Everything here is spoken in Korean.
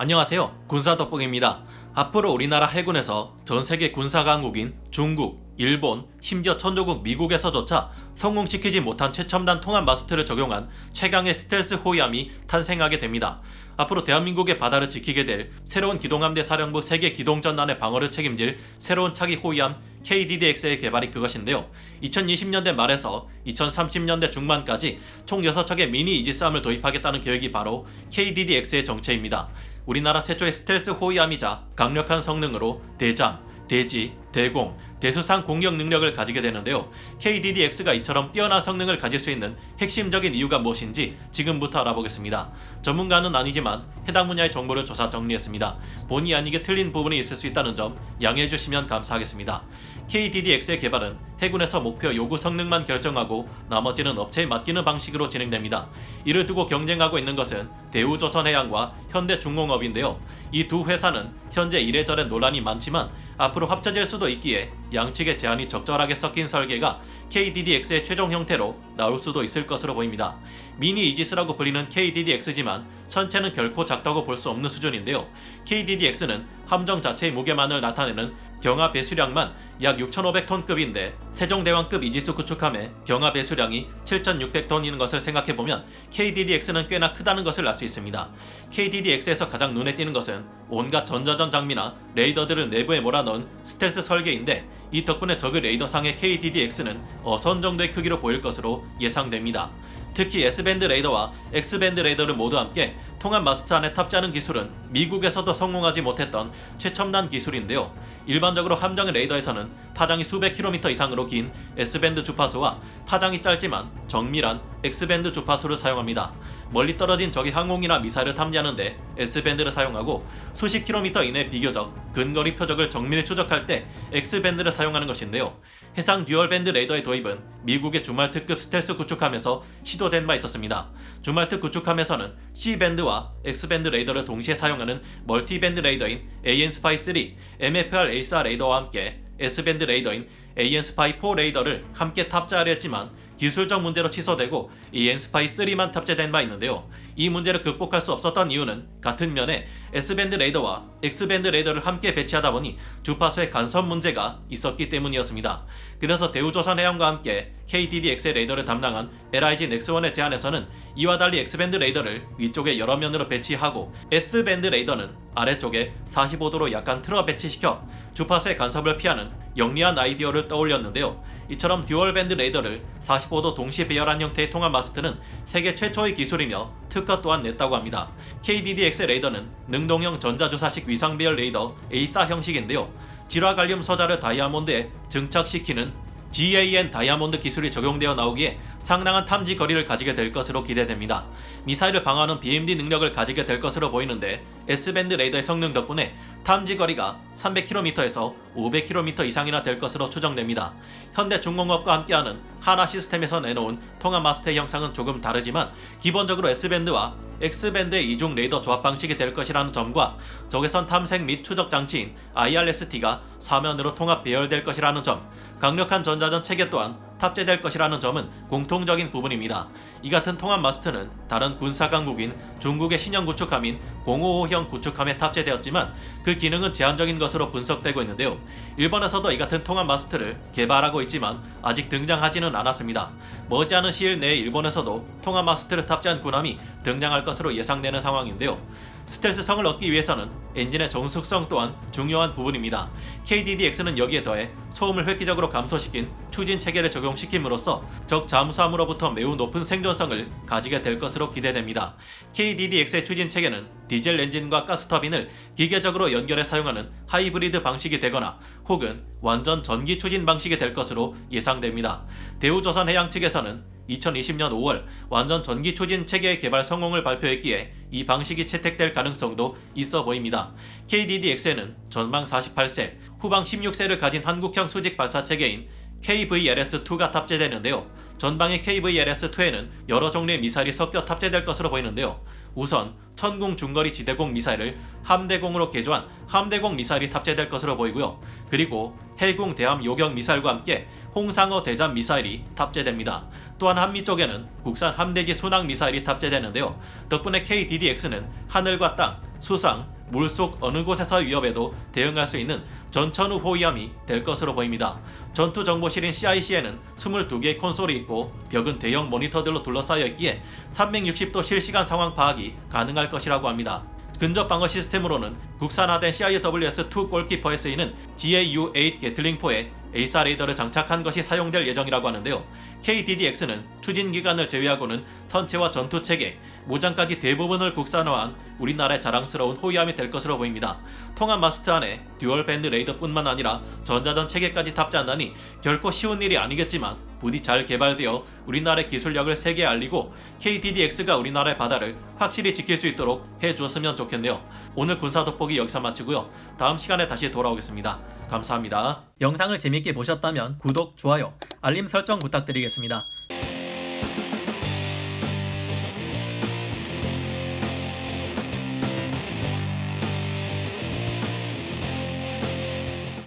안녕하세요. 군사덕봉입니다. 앞으로 우리나라 해군에서 전세계 군사강국인 중국, 일본, 심지어 천조국 미국에서조차 성공시키지 못한 최첨단 통합 마스터를 적용한 최강의 스텔스 호위함이 탄생하게 됩니다. 앞으로 대한민국의 바다를 지키게 될 새로운 기동함대 사령부 세계 기동전단의 방어를 책임질 새로운 차기 호위함 KDDX의 개발이 그것인데요. 2020년대 말에서 2030년대 중반까지 총 6척의 미니 이지스함을 도입하겠다는 계획이 바로 KDDX의 정체입니다. 우리나라 최초의 스텔스 호위함이자 강력한 성능으로 대잠, 대지, 대공, 대수상 공격 능력을 가지게 되는데요. KDDX가 이처럼 뛰어난 성능을 가질 수 있는 핵심적인 이유가 무엇인지 지금부터 알아보겠습니다. 전문가는 아니지만 해당 분야의 정보를 조사 정리했습니다. 본의 아니게 틀린 부분이 있을 수 있다는 점 양해해 주시면 감사하겠습니다. KDDX의 개발은 해군에서 목표 요구 성능만 결정하고 나머지는 업체에 맡기는 방식으로 진행됩니다. 이를 두고 경쟁하고 있는 것은 대우조선해양과 현대중공업인데요. 이 두 회사는 현재 이래저래 논란이 많지만 앞으로 합쳐질 수도 있기에 양측의 제안이 적절하게 섞인 설계가 KDDX의 최종 형태로 나올 수도 있을 것으로 보입니다. 미니 이지스라고 불리는 KDDX지만 선체는 결코 작다고 볼 수 없는 수준인데요. KDDX는 함정 자체의 무게만을 나타내는 경하 배수량만 약 6,500톤급인데 세종대왕급 이지스 구축함의 경하 배수량이 7,600톤인 것을 생각해보면 KDDX는 꽤나 크다는 것을 알 수 있습니다. KDDX에서 가장 눈에 띄는 것은 온갖 전자전 장비나 레이더들을 내부에 몰아넣은 스텔스 설계인데 이 덕분에 적의 레이더상의 KDDX는 어선 정도의 크기로 보일 것으로 예상됩니다. 특히 S밴드 레이더와 X밴드 레이더를 모두 함께 통합 마스트 안에 탑재하는 기술은 미국에서도 성공하지 못했던 최첨단 기술인데요. 일반적으로 함정의 레이더에서는 파장이 수백 킬로미터 이상으로 긴 S밴드 주파수와 파장이 짧지만 정밀한 X밴드 주파수를 사용합니다. 멀리 떨어진 적의 항공이나 미사일을 탐지하는데 S밴드를 사용하고 수십 킬로미터 이내 비교적 근거리 표적을 정밀히 추적할 때 X밴드를 사용하는 것인데요. 해상 듀얼밴드 레이더의 도입은 미국의 주말특급 스텔스 구축함에서 시도된 바 있었습니다. 주말특 구축함에서는 C밴드와 X밴드 레이더를 동시에 사용하는 멀티밴드 레이더인 AN-SPY-3, MFR-ASR 레이더와 함께 S밴드 레이더인 AN-SPY-4 레이더를 함께 탑재하려 했지만 기술적 문제로 취소되고 AN-SPY-3만 탑재된 바 있는데요. 이 문제를 극복할 수 없었던 이유는 같은 면에 S밴드 레이더와 X밴드 레이더를 함께 배치하다 보니 주파수의 간섭 문제가 있었기 때문이었습니다. 그래서 대우조선해양과 함께 KDDX의 레이더를 담당한 LIG 넥스원의 제안에서는 이와 달리 X밴드 레이더를 위쪽에 여러 면으로 배치하고 S밴드 레이더는 아래쪽에 45도로 약간 틀어 배치시켜 주파수의 간섭을 피하는 영리한 아이디어를 떠올렸는데요. 이처럼 듀얼밴드 레이더를 45도 동시 배열한 형태의 통합 마스트는 세계 최초의 기술이며 특허 또한 냈다고 합니다. KDDX의 레이더는 능동형 전자주사식 위상배열 레이더 A사 형식인데요. 질화갈륨 소자를 다이아몬드에 증착시키는 GAN 다이아몬드 기술이 적용되어 나오기에 상당한 탐지 거리를 가지게 될 것으로 기대됩니다. 미사일을 방어하는 BMD 능력을 가지게 될 것으로 보이는데 S밴드 레이더의 성능 덕분에 탐지 거리가 300km에서 500km 이상이나 될 것으로 추정됩니다. 현대중공업과 함께하는 하나 시스템에서 내놓은 통합 마스터의 형상은 조금 다르지만 기본적으로 S밴드와 X밴드의 이중 레이더 조합 방식이 될 것이라는 점과 적외선 탐색 및 추적 장치인 IRST가 사면으로 통합 배열될 것이라는 점, 강력한 전자전 체계 또한 탑재될 것이라는 점은 공통적인 부분입니다. 이 같은 통합 마스트는 다른 군사 강국인 중국의 신형 구축함인 055형 구축함에 탑재되었지만 그 기능은 제한적인 것으로 분석되고 있는데요. 일본에서도 이 같은 통합 마스트를 개발하고 있지만 아직 등장하지는 않았습니다. 머지않은 시일 내에 일본에서도 통합 마스트를 탑재한 군함이 등장할 것으로 예상되는 상황인데요. 스텔스성을 얻기 위해서는 엔진의 정숙성 또한 중요한 부분입니다. KDDX는 여기에 더해 소음을 획기적으로 감소시킨 추진 체계를 적용시킴으로써 적 잠수함으로부터 매우 높은 생존성을 가지게 될 것으로 기대됩니다. KDDX의 추진 체계는 디젤 엔진과 가스터빈을 기계적으로 연결해 사용하는 하이브리드 방식이 되거나 혹은 완전 전기 추진 방식이 될 것으로 예상됩니다. 대우조선해양 측에서는 2020년 5월 완전 전기 추진 체계의 개발 성공을 발표했기에 이 방식이 채택될 가능성도 있어 보입니다. KDDX에는 전방 48셀, 후방 16셀을 가진 한국형 수직 발사 체계인 KVLS-2가 탑재되는데요. 전방의 KVLS-2에는 여러 종류의 미사일이 섞여 탑재될 것으로 보이는데요. 우선 천궁 중거리 지대공 미사일을 함대공으로 개조한 함대공 미사일이 탑재될 것으로 보이고요. 그리고 해궁 대함 요격 미사일과 함께 홍상어 대잠 미사일이 탑재됩니다. 또한 한미 쪽에는 국산 함대지 순항 미사일이 탑재되는데요. 덕분에 KDDX는 하늘과 땅, 수상, 물속 어느 곳에서 위협에도 대응할 수 있는 전천후 호위함이 될 것으로 보입니다. 전투정보실인 CIC에는 22개의 콘솔이 있고 벽은 대형 모니터들로 둘러싸여 있기에 360도 실시간 상황 파악이 가능할 것이라고 합니다. 근접 방어 시스템으로는 국산화된 CIWS-2 골키퍼에 쓰이는 GAU-8 게틀링포에 에이사 레이더를 장착한 것이 사용될 예정이라고 하는데요. KDDX는 추진 기간을 제외하고는 선체와 전투 체계, 모장까지 대부분을 국산화한 우리나라의 자랑스러운 호위함이 될 것으로 보입니다. 통합 마스트 안에 듀얼 밴드 레이더뿐만 아니라 전자전 체계까지 탑재한다니 결코 쉬운 일이 아니겠지만 부디 잘 개발되어 우리나라의 기술력을 세계에 알리고 KDDX가 우리나라의 바다를 확실히 지킬 수 있도록 해주었으면 좋겠네요. 오늘 군사 돋보기 여기서 마치고요. 다음 시간에 다시 돌아오겠습니다. 감사합니다. 영상을 재밌게 보셨다면 구독, 좋아요, 알림 설정 부탁드리겠습니다.